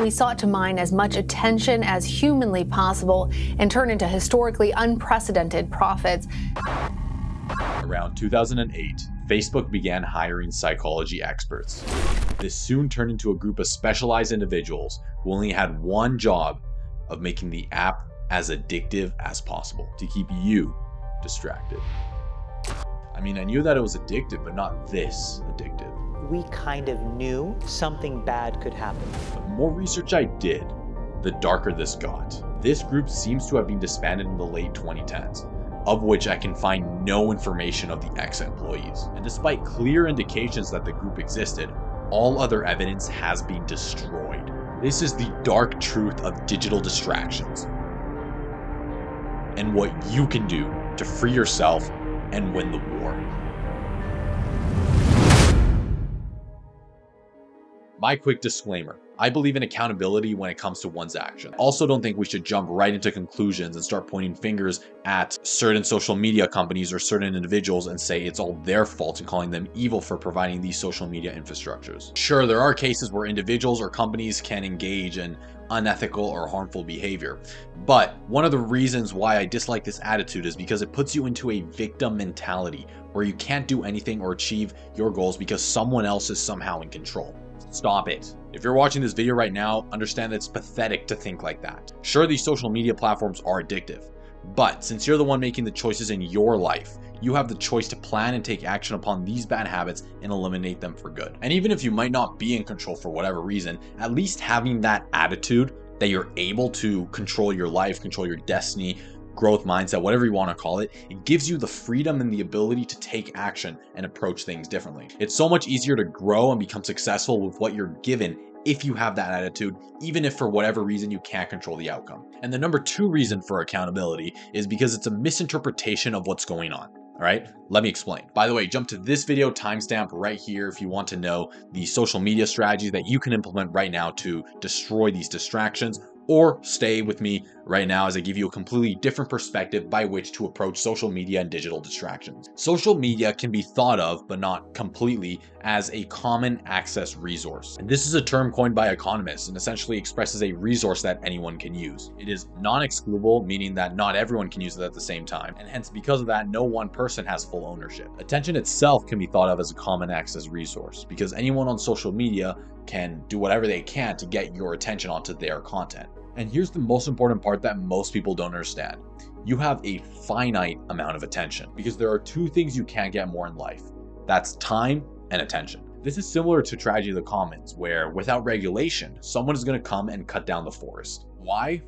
We sought to mine as much attention as humanly possible and turn into historically unprecedented profits. Around 2008, Facebook began hiring psychology experts. This soon turned into a group of specialized individuals who only had one job of making the app as addictive as possible to keep you distracted. I mean, I knew that it was addictive, but not this addictive. We kind of knew something bad could happen. The more research I did, the darker this got. This group seems to have been disbanded in the late 2010s, of which I can find no information of the ex-employees. And despite clear indications that the group existed, all other evidence has been destroyed. This is the dark truth of digital distractions and what you can do to free yourself and win the war. My quick disclaimer. I believe in accountability when it comes to one's action. Also don't think we should jump right into conclusions and start pointing fingers at certain social media companies or certain individuals and say it's all their fault and calling them evil for providing these social media infrastructures. Sure, there are cases where individuals or companies can engage in unethical or harmful behavior, but one of the reasons why I dislike this attitude is because it puts you into a victim mentality where you can't do anything or achieve your goals because someone else is somehow in control. Stop it. If you're watching this video right now, understand that it's pathetic to think like that. Sure, these social media platforms are addictive, but since you're the one making the choices in your life, you have the choice to plan and take action upon these bad habits and eliminate them for good. And even if you might not be in control for whatever reason, at least having that attitude that you're able to control your life, control your destiny, growth mindset, whatever you want to call it, it gives you the freedom and the ability to take action and approach things differently. It's so much easier to grow and become successful with what you're given if you have that attitude, even if for whatever reason you can't control the outcome. And the number two reason for accountability is because it's a misinterpretation of what's going on. All right, let me explain. By the way, jump to this video timestamp right here if you want to know the social media strategies that you can implement right now to destroy these distractions, or stay with me right now as I give you a completely different perspective by which to approach social media and digital distractions. Social media can be thought of, but not completely, as a common access resource. And this is a term coined by economists and essentially expresses a resource that anyone can use. It is non-excludable, meaning that not everyone can use it at the same time. And hence, because of that, no one person has full ownership. Attention itself can be thought of as a common access resource because anyone on social media can do whatever they can to get your attention onto their content. And here's the most important part that most people don't understand. You have a finite amount of attention because there are two things you can't get more in life. That's time and attention. This is similar to Tragedy of the Commons, where without regulation, someone is going to come and cut down the forest. Why?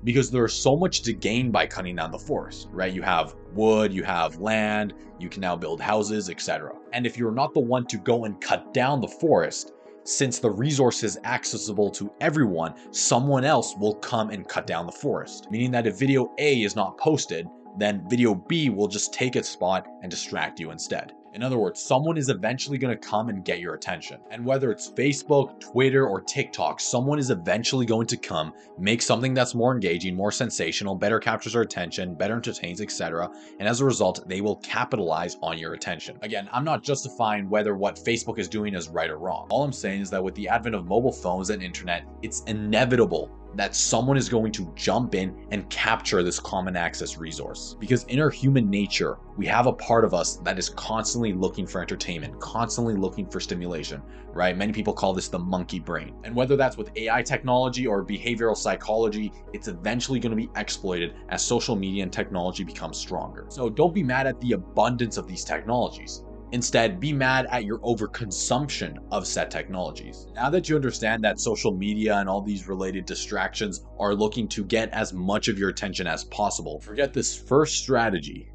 Because there's so much to gain by cutting down the forest, right? You have wood, you have land, you can now build houses, etc. And if you're not the one to go and cut down the forest, since the resource is accessible to everyone, someone else will come and cut down the forest. Meaning that if video A is not posted, then video B will just take its spot and distract you instead. In other words, someone is eventually going to come and get your attention. And whether it's Facebook, Twitter, or TikTok, someone is eventually going to come, make something that's more engaging, more sensational, better captures our attention, better entertains, etc. And as a result, they will capitalize on your attention. Again, I'm not justifying whether what Facebook is doing is right or wrong. All I'm saying is that with the advent of mobile phones and internet, it's inevitable that someone is going to jump in and capture this common access resource. Because in our human nature, we have a part of us that is constantly looking for entertainment, constantly looking for stimulation, right? Many people call this the monkey brain. And whether that's with AI technology or behavioral psychology, it's eventually going to be exploited as social media and technology become stronger. So don't be mad at the abundance of these technologies. Instead, be mad at your overconsumption of said technologies. Now that you understand that social media and all these related distractions are looking to get as much of your attention as possible, forget this first strategy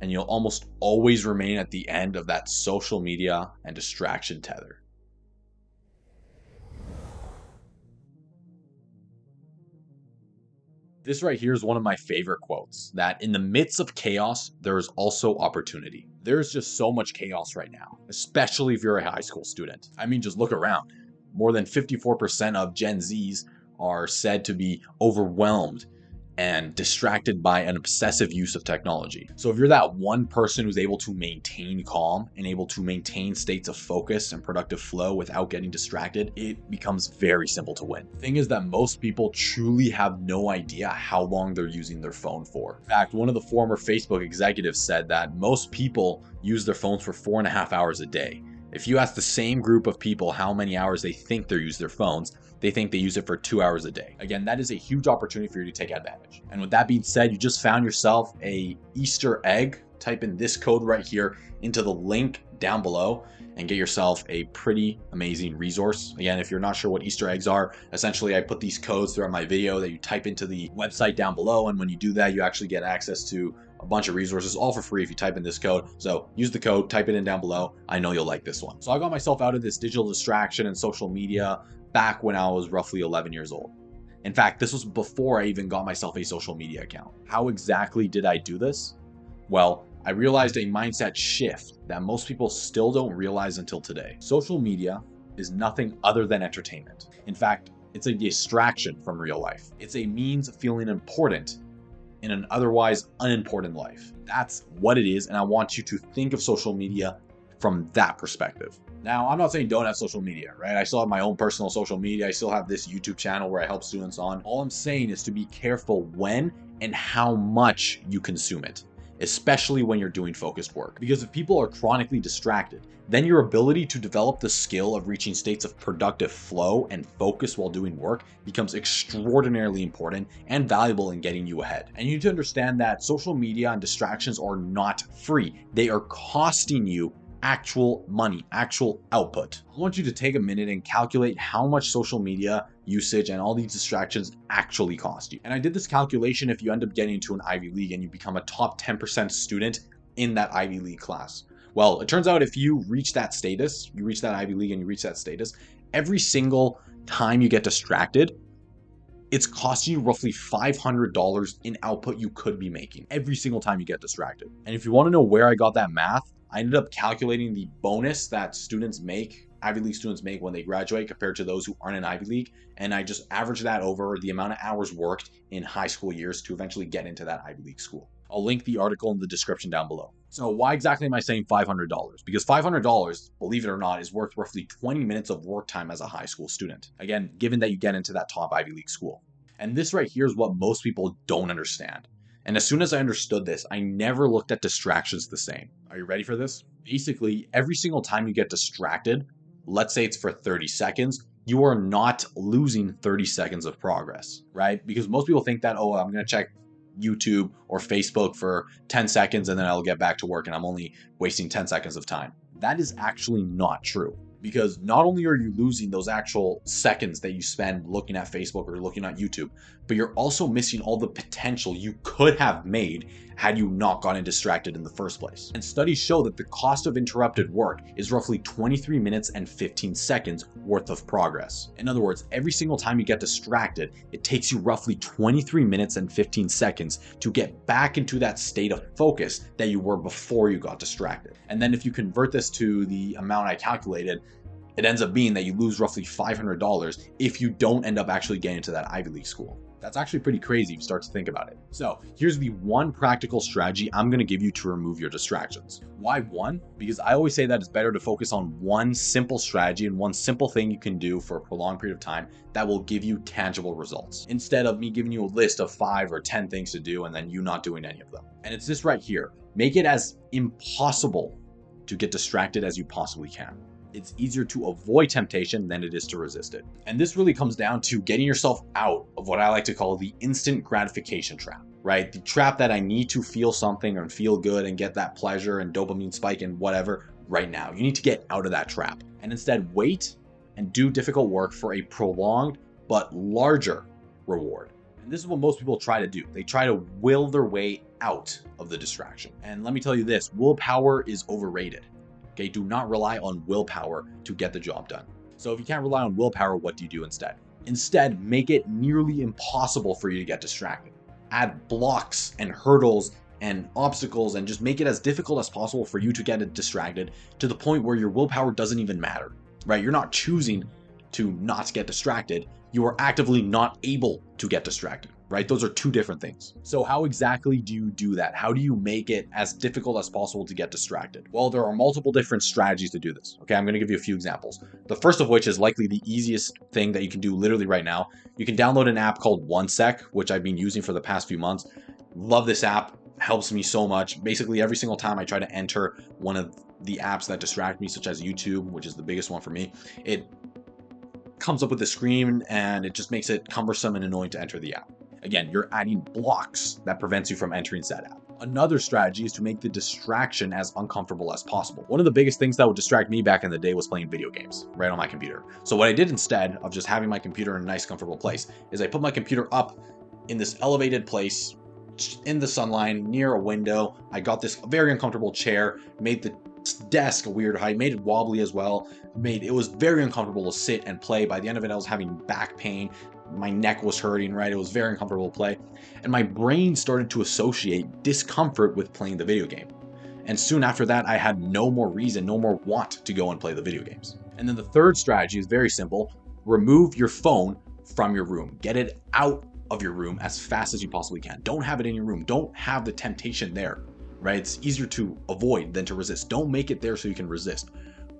and you'll almost always remain at the end of that social media and distraction tether. This right here is one of my favorite quotes, that in the midst of chaos, there is also opportunity. There's just so much chaos right now, especially if you're a high school student. I mean, just look around. More than 54% of Gen Zs are said to be overwhelmed and distracted by an obsessive use of technology. So if you're that one person who's able to maintain calm and able to maintain states of focus and productive flow without getting distracted, it becomes very simple to win. The thing is that most people truly have no idea how long they're using their phone for. In fact, one of the former Facebook executives said that most people use their phones for 4.5 hours a day. If you ask the same group of people how many hours they think they use their phones, they think they use it for 2 hours a day. Again, that is a huge opportunity for you to take advantage. And with that being said, you just found yourself a Easter egg. Type in this code right here into the link down below and get yourself a pretty amazing resource. Again, if you're not sure what Easter eggs are, essentially I put these codes throughout my video that you type into the website down below. And when you do that, you actually get access to a bunch of resources, all for free if you type in this code. So use the code, type it in down below. I know you'll like this one. So I got myself out of this digital distraction and social media back when I was roughly 11 years old. In fact, this was before I even got myself a social media account. How exactly did I do this? Well, I realized a mindset shift that most people still don't realize until today. Social media is nothing other than entertainment. In fact, it's a distraction from real life. It's a means of feeling important in an otherwise unimportant life. That's what it is, and I want you to think of social media from that perspective. Now, I'm not saying don't have social media, right? I still have my own personal social media. I still have this YouTube channel where I help students on. All I'm saying is to be careful when and how much you consume it, especially when you're doing focused work. Because if people are chronically distracted, then your ability to develop the skill of reaching states of productive flow and focus while doing work becomes extraordinarily important and valuable in getting you ahead. And you need to understand that social media and distractions are not free. They are costing you actual money, actual output. I want you to take a minute and calculate how much social media usage and all these distractions actually cost you. And I did this calculation if you end up getting into an Ivy League and you become a top 10% student in that Ivy League class. Well, it turns out if you reach that status, you reach that Ivy League and you reach that status, every single time you get distracted, it's costing you roughly $500 in output you could be making every single time you get distracted. And if you want to know where I got that math, I ended up calculating the bonus that students make, Ivy League students make when they graduate compared to those who aren't in Ivy League. And I just averaged that over the amount of hours worked in high school years to eventually get into that Ivy League school. I'll link the article in the description down below. So why exactly am I saying $500? Because $500, believe it or not, is worth roughly 20 minutes of work time as a high school student. Again, given that you get into that top Ivy League school. And this right here is what most people don't understand. And as soon as I understood this, I never looked at distractions the same. Are you ready for this? Basically, every single time you get distracted, let's say it's for 30 seconds, you are not losing 30 seconds of progress, right? Because most people think that, oh, I'm going to check YouTube or Facebook for 10 seconds and then I'll get back to work and I'm only wasting 10 seconds of time. That is actually not true. Because not only are you losing those actual seconds that you spend looking at Facebook or looking at YouTube, but you're also missing all the potential you could have made had you not gotten distracted in the first place. And studies show that the cost of interrupted work is roughly 23 minutes and 15 seconds worth of progress. In other words, every single time you get distracted, it takes you roughly 23 minutes and 15 seconds to get back into that state of focus that you were before you got distracted. And then if you convert this to the amount I calculated, it ends up being that you lose roughly $500 if you don't end up actually getting into that Ivy League school. That's actually pretty crazy if you start to think about it. So here's the one practical strategy I'm going to give you to remove your distractions. Why one? Because I always say that it's better to focus on one simple strategy and one simple thing you can do for a prolonged period of time that will give you tangible results, instead of me giving you a list of 5 or 10 things to do and then you not doing any of them. And it's this right here. Make it as impossible to get distracted as you possibly can. It's easier to avoid temptation than it is to resist it. And this really comes down to getting yourself out of what I like to call the instant gratification trap, right? The trap that I need to feel something and feel good and get that pleasure and dopamine spike and whatever right now. You need to get out of that trap and instead wait and do difficult work for a prolonged but larger reward. And this is what most people try to do. They try to will their way out of the distraction. And let me tell you this, willpower is overrated. Okay, do not rely on willpower to get the job done. So if you can't rely on willpower, what do you do instead? Instead, make it nearly impossible for you to get distracted. Add blocks and hurdles and obstacles and just make it as difficult as possible for you to get distracted to the point where your willpower doesn't even matter, right? You're not choosing to not get distracted. You are actively not able to get distracted. right? Those are two different things. So how exactly do you do that? How do you make it as difficult as possible to get distracted? Well, there are multiple different strategies to do this. Okay, I'm going to give you a few examples. The first of which is likely the easiest thing that you can do literally right now. You can download an app called 1sec, which I've been using for the past few months. Love this app, helps me so much. Basically, every single time I try to enter one of the apps that distract me, such as YouTube, which is the biggest one for me, it comes up with a screen and it just makes it cumbersome and annoying to enter the app. Again, you're adding blocks that prevents you from entering said app. Another strategy is to make the distraction as uncomfortable as possible. One of the biggest things that would distract me back in the day was playing video games right on my computer. So what I did instead of just having my computer in a nice, comfortable place is I put my computer up in this elevated place in the sunlight near a window. I got this very uncomfortable chair, made the desk a weird height, made it wobbly as well. It was very uncomfortable to sit and play. By the end of it, I was having back pain. My neck was hurting, right? It was very uncomfortable to play. And my brain started to associate discomfort with playing the video game. And soon after that, I had no more reason, no more want to go and play the video games. And then the third strategy is very simple. Remove your phone from your room. Get it out of your room as fast as you possibly can. Don't have it in your room. Don't have the temptation there, right? It's easier to avoid than to resist. Don't make it there so you can resist.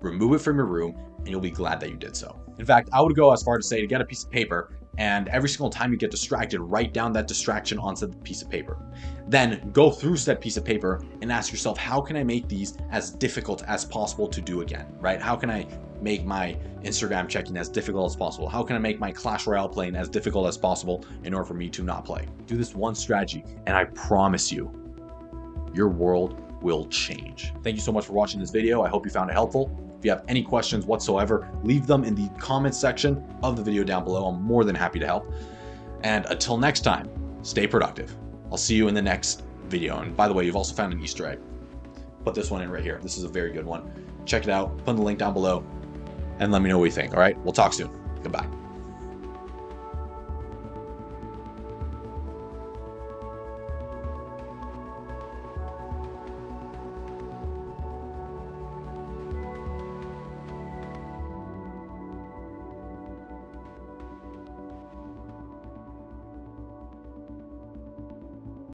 Remove it from your room and you'll be glad that you did so. In fact, I would go as far to say to get a piece of paper and every single time you get distracted, write down that distraction onto the piece of paper. Then go through that piece of paper and ask yourself, how can I make these as difficult as possible to do again, right? How can I make my Instagram checking as difficult as possible? How can I make my Clash Royale playing as difficult as possible in order for me to not play? Do this one strategy and I promise you, your world will change. Thank you so much for watching this video. I hope you found it helpful. If you have any questions whatsoever, leave them in the comments section of the video down below. I'm more than happy to help. And until next time, stay productive. I'll see you in the next video. And by the way, you've also found an Easter egg. Put this one in right here. This is a very good one. Check it out. Put the link down below and let me know what you think. All right, we'll talk soon. Goodbye.